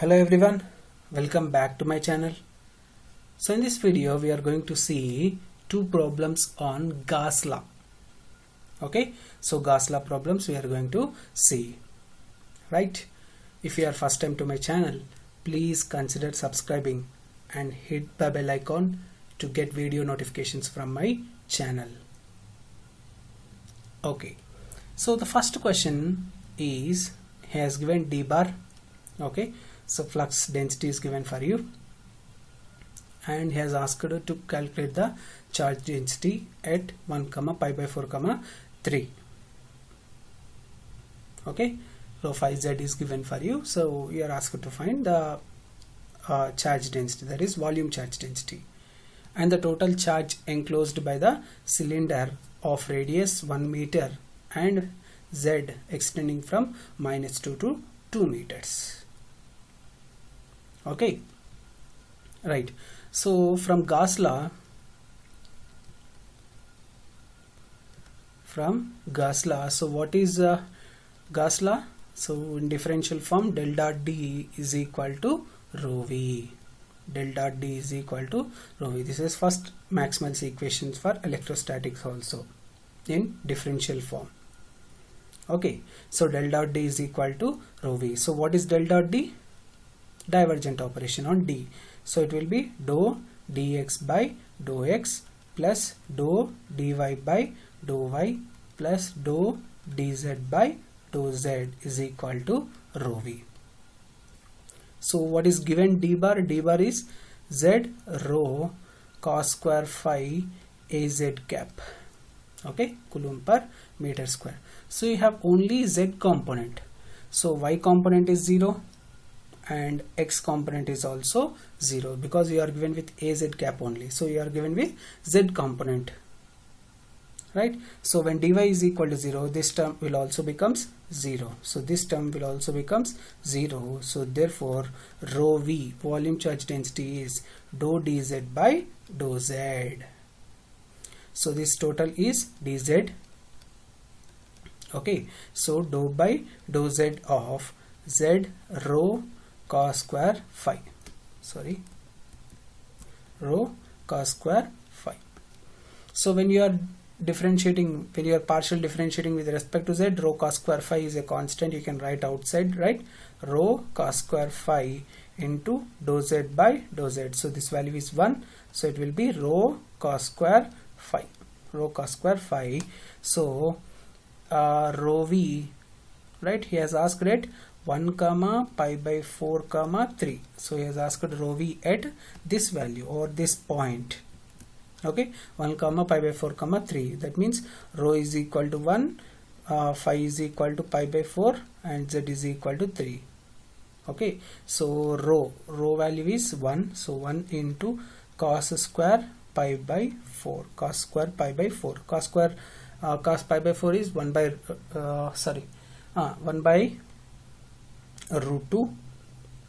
Hello everyone, welcome back to my channel. So in this video we are going to see two problems on Gauss law. Okay, so Gauss law problems we are going to see, right? If you are first time to my channel, please consider subscribing and hit the bell icon to get video notifications from my channel. Okay, so the first question is, he has given d bar. Okay, so flux density is given for you, and he has asked you to calculate the charge density at 1, pi by 4, 3. Okay, rho phi z is given for you, so you are asked to find the charge density, that is volume charge density, and the total charge enclosed by the cylinder of radius 1 meter and z extending from -2 to 2 meters. Okay, right. So from Gauss law, so what is Gauss law? So in differential form, del dot D is equal to rho V. Del dot D is equal to rho V. This is first Maxwell's equations for electrostatics also in differential form. Okay, so del dot D is equal to rho V. So what is del dot D? Divergent operation on D. So it will be dou dx by dou x plus dou dy by dou y plus dou dz by dou z is equal to rho V. So what is given d bar? D bar is z rho cos square phi az cap. Okay, coulomb per meter square. So you have only z component. So y component is 0 and x component is also 0 because you are given with az cap only. So you are given with z component, right? So when dy is equal to 0, this term will also becomes 0. So this term will also becomes 0. So therefore rho v, volume charge density, is dou dz by dou z. So this total is dz. Okay, so dou by dou z of z rho cos square phi, rho cos square phi. So when you are differentiating, when you are partial differentiating with respect to z, rho cos square phi is a constant, you can write outside, right? Rho cos square phi into dou z by dou z. So this value is 1, so it will be rho cos square phi, rho cos square phi. So rho v, right, he has asked it 1, pi by 4, 3. So he has asked rho v at this value or this point. Okay, 1, pi by 4, 3. That means rho is equal to 1, phi is equal to pi by 4, and z is equal to 3. Okay, so rho value is 1. So 1 into cos square pi by 4. Cos square pi by 4. Cos pi by 4 is 1 by 1 by root 2.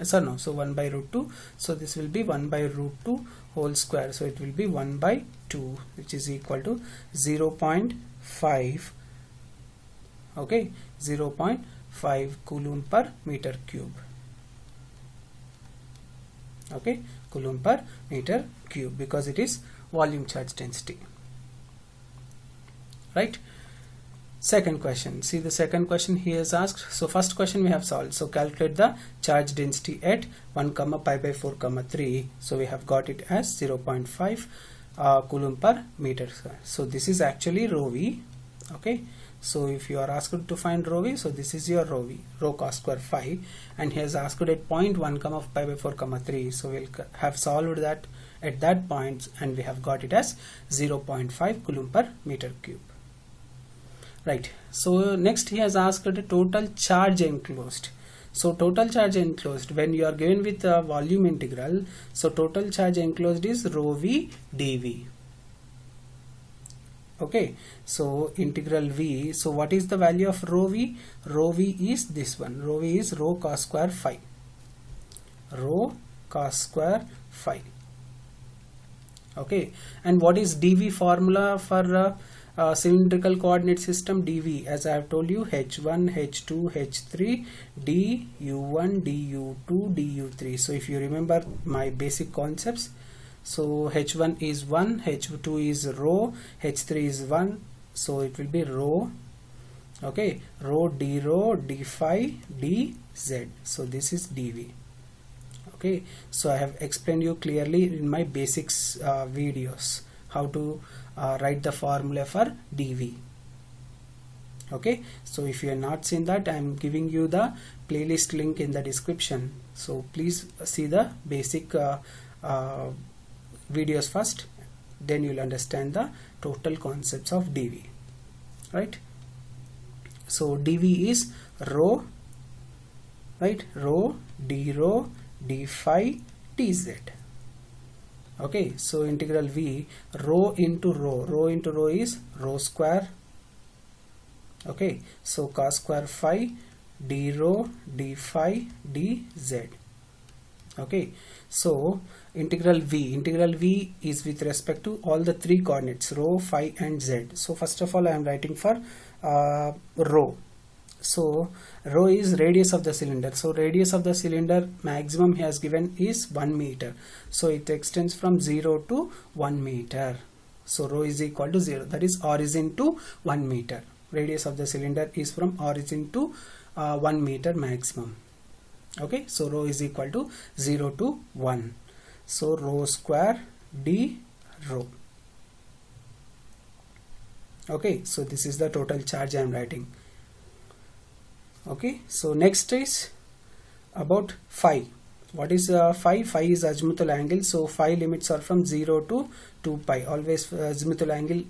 So 1 by root 2. So this will be 1 by root 2 whole square. So it will be 1 by 2, which is equal to 0.5. Okay, 0.5 coulomb per meter cube. Okay, coulomb per meter cube, because it is volume charge density, right? Second question, see the second question he has asked. So first question we have solved. So calculate the charge density at 1, pi by 4, 3. So we have got it as 0.5 coulomb per meter square. So this is actually rho v. Okay, so if you are asked to find rho v, so this is your rho v, rho cos square phi, and he has asked at 0.1, pi by 4, 3. So we'll have solved that at that point, and we have got it as 0.5 coulomb per meter cube. Right, so next he has asked the total charge enclosed. So total charge enclosed, when you are given with a volume integral, so total charge enclosed is rho v dv. Okay, so integral v, so what is the value of rho v? Rho v is this one, rho v is rho cos square phi, rho cos square phi. Okay, and what is dv formula for cylindrical coordinate system dv, as I have told you, h1, h2, h3, d u1, d u2, d u3. So if you remember my basic concepts, so h1 is 1, h2 is rho, h3 is 1, so it will be rho, okay, rho d phi dz. So this is dv. Okay, so I have explained you clearly in my basics videos how to write the formula for dv. Okay, so if you have not seen that, I am giving you the playlist link in the description, so please see the basic videos first, then you'll understand the total concepts of dv, right? So dv is rho, right, rho d phi dz. Okay, so integral v, rho into rho is rho square. Okay, so cos square phi d rho d phi dz. Okay, so integral v is with respect to all the three coordinates rho, phi and z. So first of all I am writing for rho. So rho is radius of the cylinder. So radius of the cylinder maximum he has given is 1 meter. So it extends from 0 to 1 meter. So rho is equal to 0. That is origin to 1 meter. Radius of the cylinder is from origin to 1 meter maximum. Okay, so rho is equal to 0 to 1. So rho square d rho. Okay, so this is the total charge I am writing. Okay, so next is about phi. What is phi? Phi is azimuthal angle. So phi limits are from 0 to 2 pi. Always azimuthal angle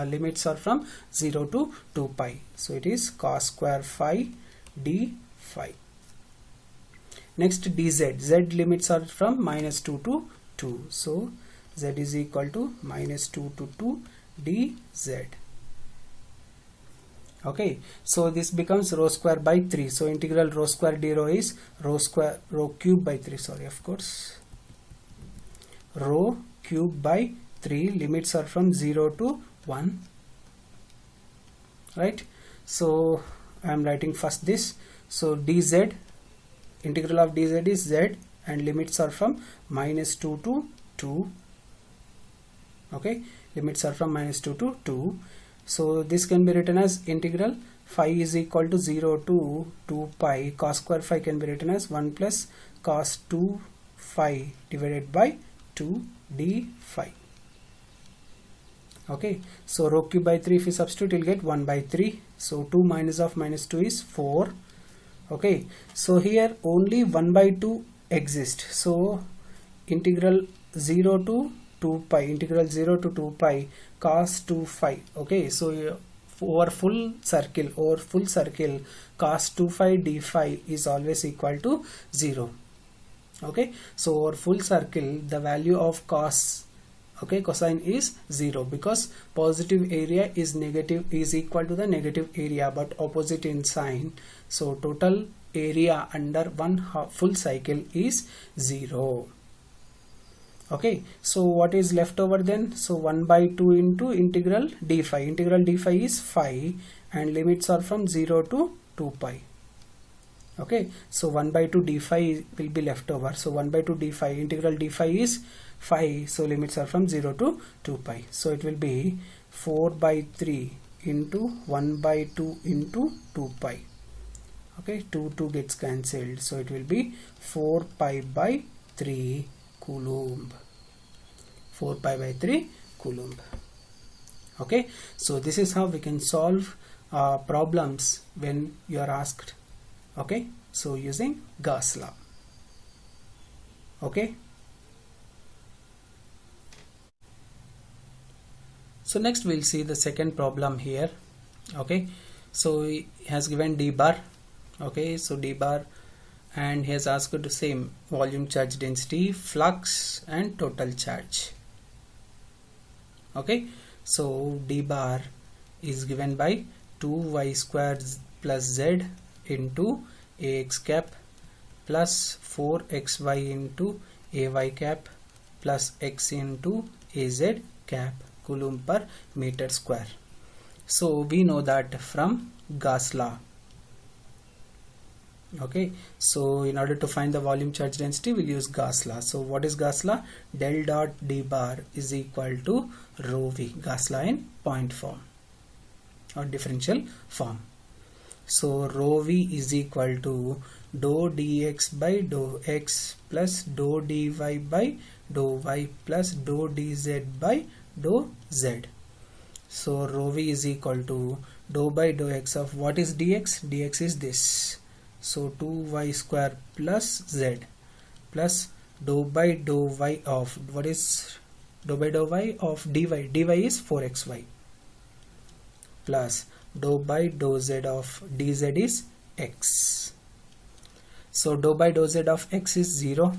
limits are from 0 to 2 pi. So it is cos square phi d phi. Next dz. Z limits are from minus 2 to 2. So z is equal to minus 2 to 2 dz. Okay, so this becomes rho square by 3. So integral rho square d rho is rho cube by 3. Sorry, of course, rho cube by 3. Limits are from 0 to 1. Right. So I am writing first this. So dz, integral of dz is z, and limits are from minus 2 to 2. Okay, limits are from minus 2 to 2. So this can be written as integral phi is equal to 0 to 2 pi. Cos square phi can be written as 1 plus cos 2 phi divided by 2 d phi. Okay, so rho cube by 3, if you substitute, you'll get 1 by 3. So 2 minus of minus 2 is 4. Okay, so here only 1 by 2 exists. So integral 0 to 2 pi, integral 0 to 2 pi cos 2 phi. Okay, so over full circle cos 2 phi d phi is always equal to 0. Okay, so over full circle the value of cos, okay, cosine is 0, because positive area is equal to the negative area, but opposite in sign. So total area under one full cycle is 0. Okay, so what is left over then? So 1 by 2 into integral d phi. Integral d phi is phi and limits are from 0 to 2 pi. Okay, so 1 by 2 d phi will be left over. So 1 by 2 d phi, integral d phi is phi, so limits are from 0 to 2 pi. So it will be 4 by 3 into 1 by 2 into 2 pi. Okay, 2 gets cancelled, so it will be 4 pi by 3 Coulomb. 4 pi by 3 Coulomb. Okay, so this is how we can solve problems when you are asked. Okay, so using Gauss law. Okay, so next we'll see the second problem here. Okay, so he has given d bar. Okay, so d bar, and he has asked the same volume charge density, flux and total charge. Okay, so d bar is given by 2y squared plus z into ax cap plus 4xy into ay cap plus x into az cap coulomb per meter square. So we know that from Gauss law. Okay, so in order to find the volume charge density, we'll use Gauss law. So what is Gauss law? Del dot d bar is equal to rho v. Gauss law in point form or differential form. So rho v is equal to dou dx by dou x plus dou dy by dou y plus dou dz by dou z. So rho v is equal to dou by dou x of what is dx? Dx is this. So 2y square plus z plus dou by dou y of what is dou by dou y of dy. Dy is 4xy plus dou by dou z of dz is x. So dou by dou z of x is 0.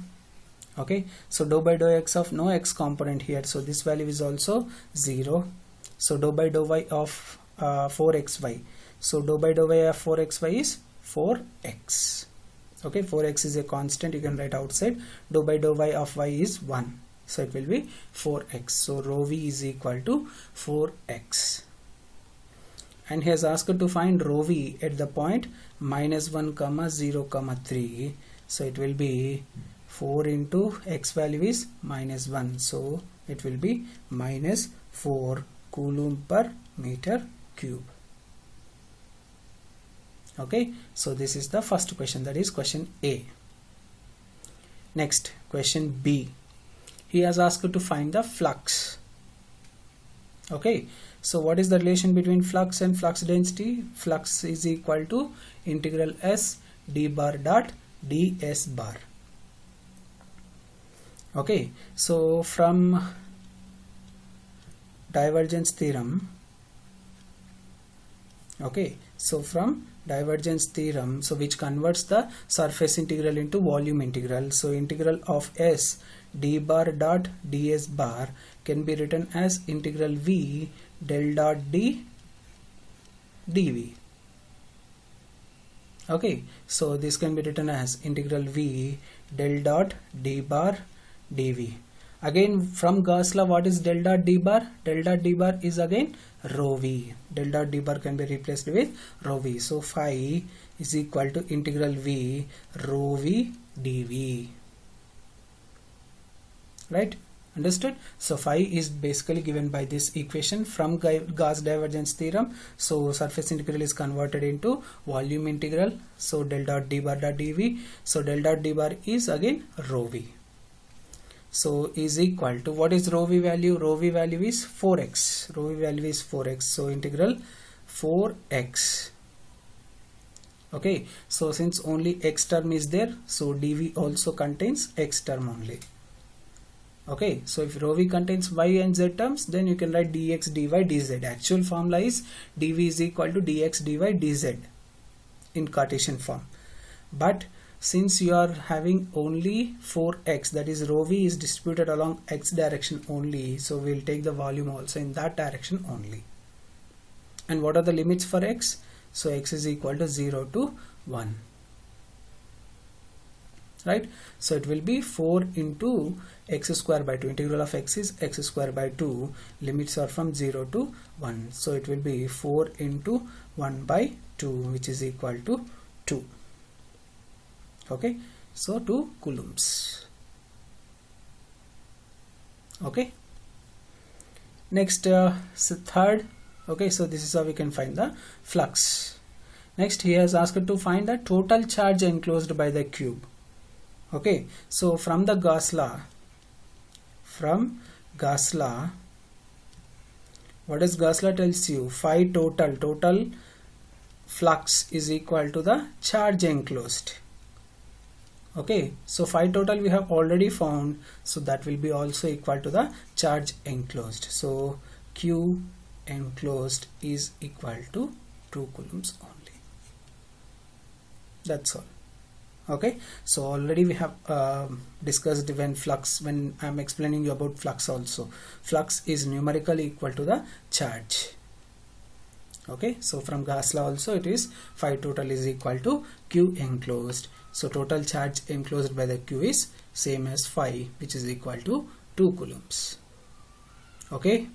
Okay, so dou by dou x of no x component here, so this value is also 0. So dou by dou y of 4xy, so dou by dou y of 4xy is 4x. Okay, 4x is a constant, you can write outside. Dou by dou y of y is 1, so it will be 4x. So rho v is equal to 4x. And he has asked to find rho v at the point -1, 0, 3. So it will be 4 into x value is -1, so it will be -4 coulomb per meter cube. Okay, so this is the first question, that is question A. Next, question B. He has asked to find the flux. Okay, so what is the relation between flux and flux density? Flux is equal to integral S d bar dot ds bar. Okay, so from divergence theorem, okay, so from divergence theorem, so which converts the surface integral into volume integral, so integral of S d bar dot ds bar can be written as integral v del dot d dv. Okay, so this can be written as integral v del dot d bar dv. Again, from Gauss law, what is del dot d bar? Del dot d bar is again rho v. Del dot d bar can be replaced with rho v. So phi is equal to integral v rho v dv. Right? Understood? So phi is basically given by this equation from Gauss divergence theorem. So surface integral is converted into volume integral. So del dot d bar dot dv. So del dot d bar is again rho v. So is equal to, what is rho v value? Rho v value is 4x. Rho v value is 4x. So integral 4x. Okay, so since only x term is there, so dv also contains x term only. Okay, so if rho v contains y and z terms, then you can write dx dy dz. Actual formula is dv is equal to dx dy dz in Cartesian form. But since you are having only 4x, that is rho v is distributed along x direction only, so we'll take the volume also in that direction only. And what are the limits for x? So x is equal to 0 to 1. Right? So it will be 4 into x square by 2. Integral of x is x square by 2. Limits are from 0 to 1. So it will be 4 into 1 by 2, which is equal to 2. Okay, so 2 coulombs. Okay, next so third. Okay, so this is how we can find the flux. Next, he has asked to find the total charge enclosed by the cube. Okay, so from the Gauss law, what does Gauss law tells you? Phi total flux is equal to the charge enclosed. Okay, so phi total we have already found, so that will be also equal to the charge enclosed. So Q enclosed is equal to 2 coulombs only. That's all. Okay, so already we have discussed when I am explaining you about flux also. Flux is numerically equal to the charge. Okay, so from Gauss law also it is phi total is equal to Q enclosed. So total charge enclosed by the Q is same as phi, which is equal to 2 coulombs. Okay.